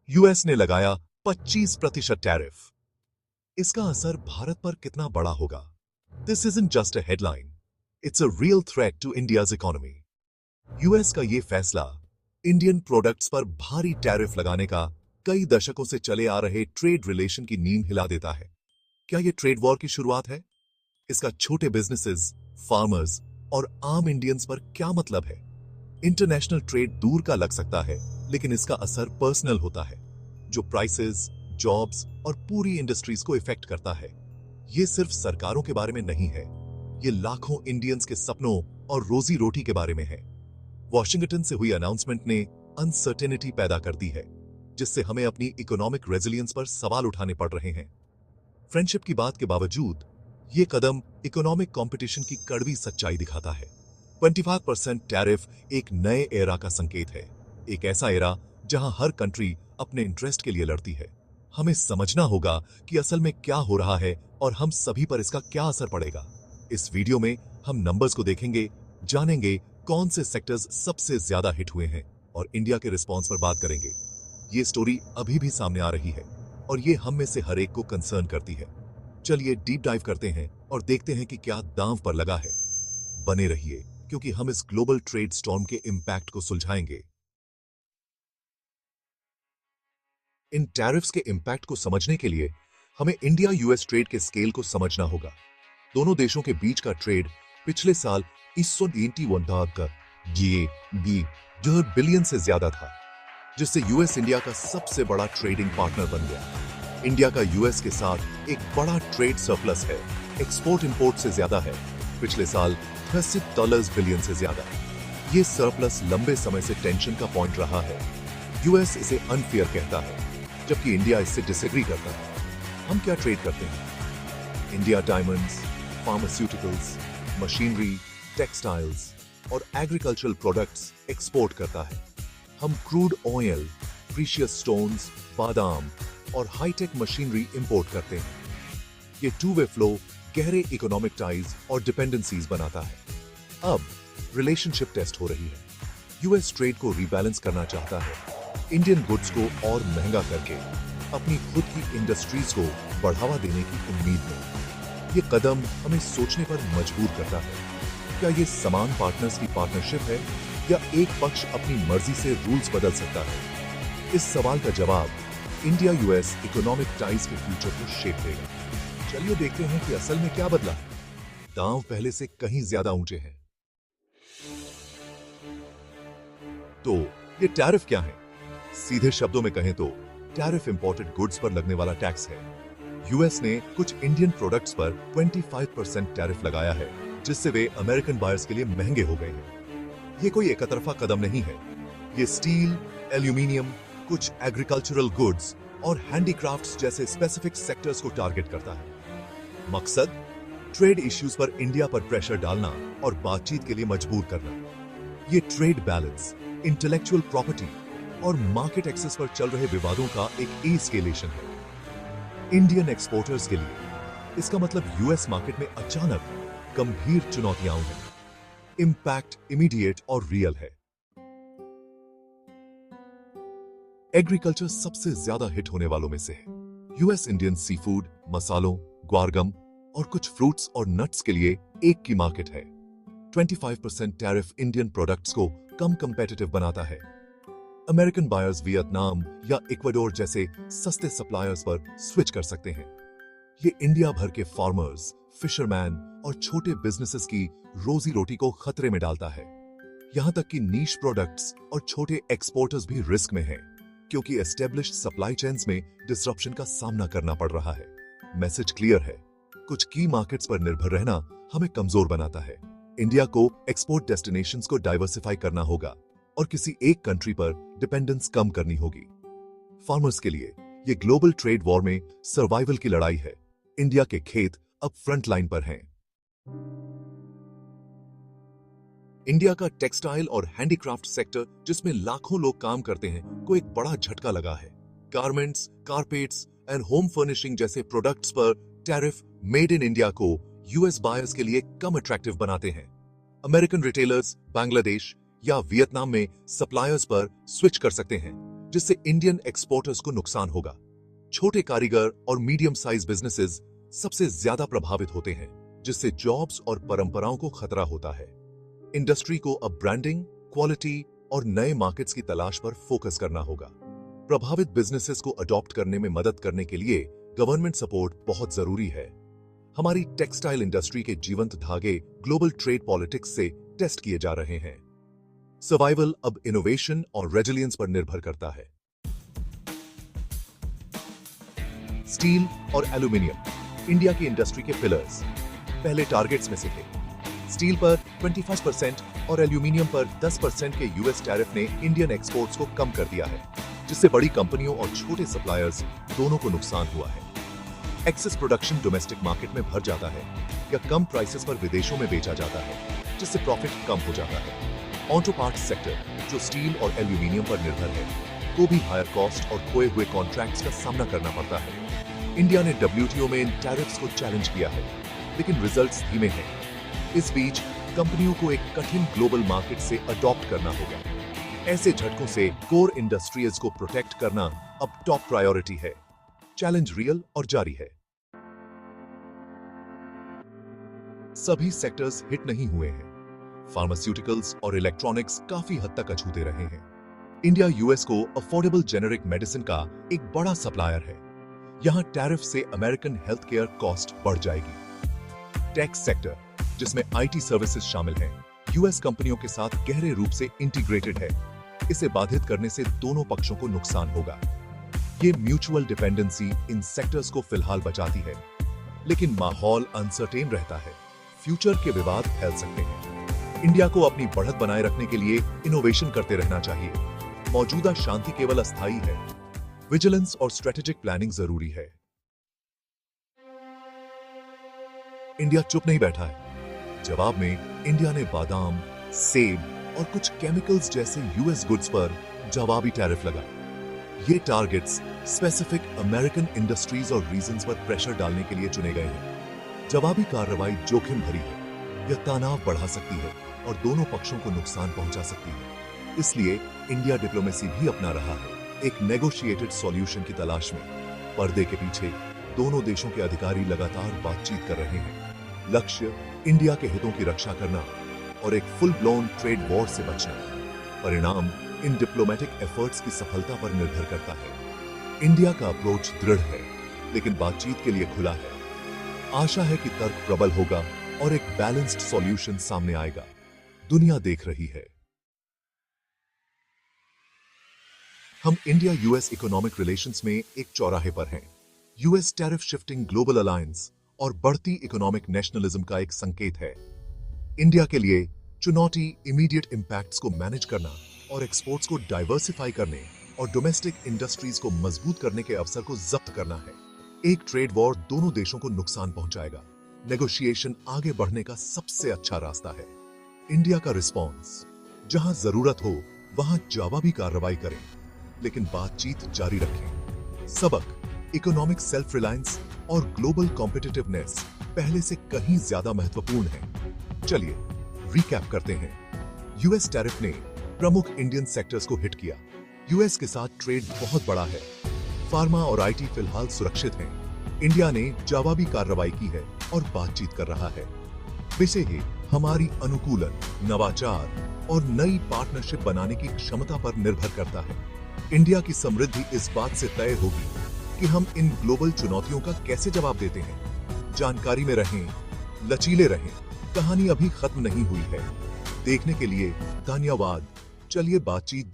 US ने लगाया 25% tariff. इसका असर भारत पर कितना बड़ा होगा? This isn't just a headline, it's a real threat to India's economy. US का ये फैसला इंडियन प्रोडक्ट्स पर भारी टैरिफ लगाने का कई दशकों से चले आ रहे ट्रेड रिलेशन की नींव हिला देता है। क्या ये ट्रेड वॉर की शुरुआत है? इसका छोटे बिजनेसेस, फार्मर्स और आम इंडियंस पर क्या मतलब है? इंटरनेशनल ट्रेड दूर का लग सकता है, लेकिन इसका असर पर्सनल होता है, जो प्राइसेस, जॉब्स और पूरी इंडस्ट्रीज को इफेक्ट करता है। ये सिर्फ सरकारों के बारे में नहीं है, ये लाखों इंडियंस के सपनों और रोजी रोटी के बारे में है। वॉशिंगटन से हुई अनाउंसमेंट ने अनसर्टेनिटी पैदा कर दी है, जिससे हमें अपनी इकोनॉमिक रेजिलियंस पर सवाल उठाने पड़ रहे हैं। फ्रेंडशिप की बात के बावजूद ये कदम इकोनॉमिक कंपटीशन की कड़वी सच्चाई दिखाता है। 25% टैरिफ एक नए एरा का संकेत है, एक ऐसा एरा जहां हर कंट्री अपने इंटरेस्ट के लिए लड़ती है। हमें समझना होगा कि असल में क्या हो रहा है और हम सभी पर इसका क्या असर पड़ेगा। इस वीडियो में हम नंबर्स को देखेंगे, जानेंगे कौन से सेक्टर्स सबसे ज्यादा हिट हुए हैं और इंडिया के रिस्पॉन्स पर बात करेंगे। ये स्टोरी अभी भी सामने आ रही है और ये हम में से हर एक को कंसर्न करती है। चलिए डीप डाइव करते हैं और देखते हैं कि क्या दांव पर लगा है। बने रहिए, क्योंकि हम इस ग्लोबल ट्रेड स्टॉर्म के इंपैक्ट को सुलझाएंगे। इन टैरिफ्स के इंपैक्ट को समझने के लिए हमें इंडिया यूएस ट्रेड के स्केल को समझना होगा। दोनों देशों के बीच का ट्रेड पिछले साल 191 का बिलियन से ज्यादा था, जिससे यूएस इंडिया का सबसे बड़ा ट्रेडिंग पार्टनर बन गया। इंडिया का यूएस के साथ एक बड़ा ट्रेड सरप्लस है, एक्सपोर्ट इंपोर्ट से ज्यादा है, पिछले साल $30 बिलियन से ज्यादा। ये सरप्लस लंबे समय से टेंशन का पॉइंट रहा है। यूएस इसे अनफेयर कहता है, जबकि इंडिया इससे डिसएग्री करता है। हम क्या ट्रेड करते हैं? India diamonds, pharmaceuticals, machinery, textiles और एग्रीकल्चरल प्रोडक्ट्स एक्सपोर्ट करता है। हम क्रूड ऑयल, प्रीशियस स्टोन्स, बादाम और हाईटेक मशीनरी इंपोर्ट करते हैं। ये टू वे फ्लो गहरे इकोनॉमिक टाइज और डिपेंडेंसीज बनाता है। अब रिलेशनशिप टेस्ट हो रही है। यूएस ट्रेड को रीबैलेंस करना चाहता है, इंडियन गुड्स को और महंगा करके अपनी खुद की इंडस्ट्रीज को बढ़ावा देने की उम्मीद में। ये कदम हमें सोचने पर मजबूर करता है, क्या ये समान पार्टनर्स की पार्टनरशिप है या एक पक्ष अपनी मर्जी से रूल्स बदल सकता है? इस सवाल का जवाब इंडिया यूएस इकोनॉमिक टाइज के फ्यूचर को शेप देगा। चलिए देखते हैं कि असल में क्या बदला है। दांव पहले से कहीं ज्यादा ऊंचे हैं। तो ये टैरिफ क्या है? सीधे शब्दों में कहें तो टैरिफ इंपोर्टेड गुड्स पर लगने वाला टैक्स है। यूएस ने कुछ इंडियन प्रोडक्ट्स पर 25% टैरिफ लगाया है, जिससे वे अमेरिकन बायर्स के लिए महंगे हो गए हैं। ये कोई एकतरफा कदम नहीं है। ये स्टील, एल्यूमिनियम, कुछ एग्रीकल्चरल गुड्स और हैंडीक्राफ्ट्स जैसे स्पेसिफिक सेक्टर्स को टारगेट करता है। मकसद ट्रेड इश्यूज पर इंडिया पर प्रेशर डालना और बातचीत के लिए मजबूर करना। ये ट्रेड बैलेंस, इंटेलेक्चुअल प्रॉपर्टी और मार्केट एक्सेस पर चल रहे विवादों का एक एस्केलेशन है। इंडियन एक्सपोर्टर्स के लिए इसका मतलब यूएस मार्केट में अचानक गंभीर चुनौतियां हैं। इंपैक्ट इमीडिएट और रियल है। एग्रीकल्चर सबसे ज्यादा हिट होने वालों में से है। यूएस इंडियन सी फूड, मसालों, ग्वारगम और कुछ फ्रूट्स और नट्स के लिए एक की मार्केट है। 25% टैरिफ इंडियन प्रोडक्ट्स को कम कंपेटिटिव बनाता है। अमेरिकन बायर्स वियतनाम या इक्वाडोर जैसे सस्ते सप्लायर्स पर स्विच कर सकते हैं। ये इंडिया भर के फार्मर्स, फिशरमैन और छोटे बिजनेसेस की रोजी रोटी को खतरे में डालता है। यहां तक कि नीश प्रोडक्ट्स और छोटे एक्सपोर्टर्स भी रिस्क में हैं, क्योंकि एस्टेब्लिश्ड सप्लाई चेन्स में डिसरप्शन का सामना करना पड़ रहा है। मैसेज क्लियर है, कुछ की मार्केट्स पर निर्भर रहना हमें कमजोर बनाता है। इंडिया को एक्सपोर्ट डेस्टिनेशंस को डाइवर्सिफाई करना होगा और किसी एक कंट्री पर डिपेंडेंस कम करनी होगी। फार्मर्स के लिए ये ग्लोबल ट्रेड वॉर में सर्वाइवल की लड़ाई है। इंडिया के खेत अब फ्रंट लाइन पर हैं। इंडिया का टेक्सटाइल और हैंडीक्राफ्ट सेक्टर, जिसमें लाखों लोग काम करते हैं, को एक बड़ा झटका लगा है। Garments, carpets and home furnishing जैसे प्रोडक्ट्स पर टैरिफ मेड इन इंडिया को यूएस बायर्स के लिए कम अट्रैक्टिव बनाते हैं। अमेरिकन रिटेलर्स बांग्लादेश या वियतनाम में सप्लायर्स पर स्विच कर सकते हैं, जिससे इंडियन एक्सपोर्टर्स को नुकसान होगा। छोटे कारीगर और मीडियम साइज बिजनेसेस सबसे ज्यादा प्रभावित होते हैं, जिससे जॉब्स और परंपराओं को खतरा होता है। इंडस्ट्री को अब ब्रांडिंग, क्वालिटी और नए मार्केट्स की तलाश पर फोकस करना होगा। प्रभावित बिजनेसेस को अडॉप्ट करने में मदद करने के लिए गवर्नमेंट सपोर्ट बहुत जरूरी है। हमारी टेक्सटाइल इंडस्ट्री के जीवंत धागे ग्लोबल ट्रेड पॉलिटिक्स से टेस्ट किए जा रहे हैं। सर्वाइवल अब इनोवेशन और रेजिलियंस पर निर्भर करता है। स्टील और एल्यूमिनियम इंडिया की इंडस्ट्री के पिलर्स पहले टारगेट्स में से थे। स्टील पर 25% और एल्यूमिनियम पर 10% के यूएस टैरिफ ने इंडियन एक्सपोर्ट्स को कम कर दिया है, जिससे बड़ी कंपनियों और छोटे सप्लायर्स दोनों को नुकसान हुआ है। एक्सेस प्रोडक्शन डोमेस्टिक मार्केट में भर जाता है या कम प्राइसेस पर विदेशों में बेचा जाता है, जिससे प्रॉफिट कम हो जाता है। ऑटो पार्ट्स सेक्टर, जो स्टील और एल्यूमिनियम पर निर्भर है, को भी हायर कॉस्ट और खोए हुए कॉन्ट्रैक्ट्स का सामना करना पड़ता है। इंडिया ने WTO में इन टैरिफ्स को चैलेंज किया है, लेकिन रिजल्ट्स धीमे हैं। इस बीच कंपनियों को एक कठिन ग्लोबल मार्केट से अडॉप्ट करना होगा। ऐसे झटकों से कोर इंडस्ट्रीज को प्रोटेक्ट करना अब टॉप प्रायोरिटी है। चैलेंज रियल और जारी है। सभी सेक्टर्स हिट नहीं हुए हैं। फार्मास्यूटिकल्स और इलेक्ट्रॉनिक्स काफी हद तक अछूते रहे हैं। इंडिया यूएस को अफोर्डेबल जेनेरिक मेडिसिन का एक बड़ा सप्लायर है। यहां टैरिफ से अमेरिकन हेल्थ केयर कॉस्ट बढ़ जाएगी। टैक्स सेक्टर, जिसमें आईटी सर्विसेज शामिल हैं, यूएस कंपनियों के साथ गहरे रूप से इंटीग्रेटेड है। इसे बाधित करने से दोनों पक्षों को नुकसान होगा। ये म्यूचुअल डिपेंडेंसी इन सेक्टर्स को फिलहाल बचाती है, लेकिन माहौल अनसर्टेन रहता है। फ्यूचर के विवाद फैल सकते हैं। इंडिया को अपनी बढ़त बनाए रखने के लिए इनोवेशन करते रहना चाहिए। मौजूदा शांति केवल अस्थायी है। विजिलेंस और स्ट्रेटेजिक प्लानिंग जरूरी है। इंडिया चुप नहीं बैठा है। जवाब में इंडिया ने बादाम, सेब और कुछ केमिकल्स जैसे यूएस गुड्स पर जवाबी टैरिफ लगाए। ये टारगेट्स स्पेसिफिक अमेरिकन इंडस्ट्रीज और रीजन्स पर प्रेशर डालने के लिए चुने गए हैं। जवाबी कार्रवाई जोखिम भरी है। यह तनाव बढ़ा सकती है और दोनों पक्षों को नुकसान पहुंचा सकती है। इसलिए इंडिया डिप्लोमेसी भी अपना रहा है, एक नेगोशिएटेड सॉल्यूशन की तलाश में। पर्दे के पीछे दोनों देशों के अधिकारी लगातार बातचीत कर रहे हैं। लक्ष्य इंडिया के हितों की रक्षा करना और एक फुल ब्लोन ट्रेड वॉर से बचना। परिणाम इन डिप्लोमेटिक एफर्ट्स की सफलता पर निर्भर करता है। इंडिया का अप्रोच दृढ़ है, लेकिन बातचीत के लिए खुला है। आशा है कि तर्क प्रबल होगा और एक बैलेंस्ड सॉल्यूशन सामने आएगा। दुनिया देख रही है। हम इंडिया यूएस इकोनॉमिक रिलेशंस में एक चौराहे पर हैं। US tariff shifting global alliance और बढ़ती इकोनॉमिक नेशनलिज्म का एक संकेत है। इंडिया के लिए चुनौती इमीडिएट इंपैक्ट्स को मैनेज करना और एक्सपोर्ट्स को डाइवर्सिफाई करने और डोमेस्टिक इंडस्ट्रीज को मजबूत करने के अवसर को जब्त करना है। एक ट्रेड वॉर दोनों देशों को नुकसान पहुंचाएगा। नेगोशिएशन आगे बढ़ने का सबसे अच्छा रास्ता है। इंडिया का रिस्पॉन्स, जहां जरूरत हो वहां जवाबी कार्रवाई करें, लेकिन बातचीत जारी रखें। सबक, इकोनॉमिक सेल्फ रिलायंस और ग्लोबल कॉम्पिटिटिवनेस पहले से कहीं ज्यादा महत्वपूर्ण है। चलिए रिकैप करते हैं। यूएस टैरिफ ने प्रमुख इंडियन सेक्टर्स को हिट किया। यूएस के साथ ट्रेड बहुत बड़ा है। फार्मा और आईटी फिलहाल सुरक्षित हैं। इंडिया ने जवाबी कार्रवाई की है और बातचीत कर रहा है। विषय है हमारी अनुकूलन, नवाचार और नई पार्टनरशिप बनाने की क्षमता पर निर्भर करता है। इंडिया की समृद्धि इस बात से तय होगी कि हम इन ग्लोबल चुनौतियों का कैसे जवाब देते हैं। जानकारी में रहें, लचीले रहें। कहानी अभी खत्म नहीं हुई है। देखने के लिए धन्यवाद। चलिए बातचीत